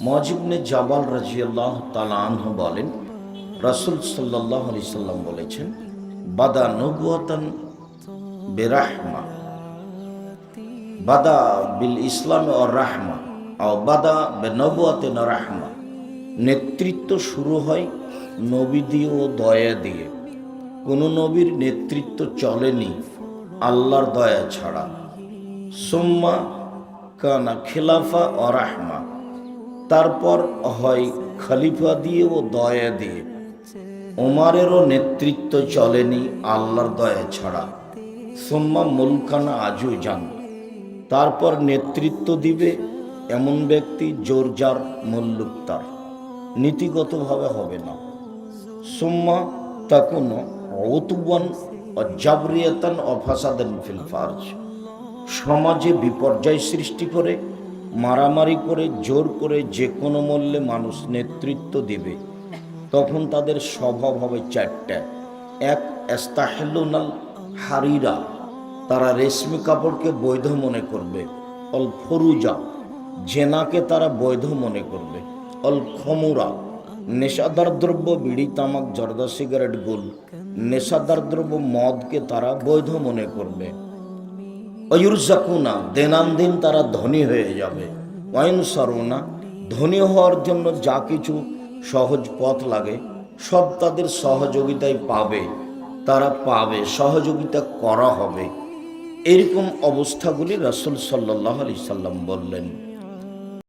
মুআয ইবনে জাবাল রাদিয়াল্লাহু তাআলা আনহু বলেন, রাসূল সাল্লাল্লাহু আলাইহি সাল্লাম বলেছেন, বাদা নবুওয়াতান বিরাহমা, বাদা বিল ইসলাম ও রাহমা, ও বাদা বিনবুওয়াতিন রাহমা। নেতৃত্ব শুরু হয় নবী দিয়ে ও দয়া দিয়ে। কোন নবীর নেতৃত্ব চলেনি আল্লাহর দয়া ছাড়া। সুম্মা কানা খিলাফা ও রাহমা, তারপর হয় খলিফা দিয়ে ও দয়া দিয়ে। ওমরেরও নেতৃত্ব চলেনি আল্লাহর দয়া ছাড়া। সুম্মা মুলকানা আজুজান, তারপর নেতৃত্ব দিবে এমন ব্যক্তি জোরজার মুল্লুক, তার নীতিগতভাবে হবে না। সুম্মা তাকুনু উতওয়ান ও জাবরিয়াতান ও ফাসাদান ফিল ফারজ, সমাজে বিপর্যয় সৃষ্টি করে, মারামারি করে, জোর করে যে কোনো মূল্যে মানুষ নেতৃত্ব দিবে। তখন তাদের স্বভাব হবে চারটা। এক, ইস্তাহলুনাল হারিরা, তারা রেশমি কাপড়কে বৈধ মনে করবে। অল ফরুজা, জেনাকে তারা বৈধ মনে করবে। অল খমুরা, নেশাদার দ্রব্য, বিড়ি, তামাক, জর্দা, সিগারেট, গুল, নেশাদার দ্রব্য মদকে তারা বৈধ মনে করবে। অয়ুরজাকুনা, দিনান্দিন তারা ধনী হয়ে যাবে। ওয়াইনসারুনা, ধনী হওয়ার জন্য যা কিছু সহজ পথ লাগে সব তাদের সহযোগিতায় পাবে, তারা পাবে, সহযোগিতা করা হবে। এরকম অবস্থাগুলি রাসূল সাল্লাল্লাহু আলাইহি সাল্লাম বললেন।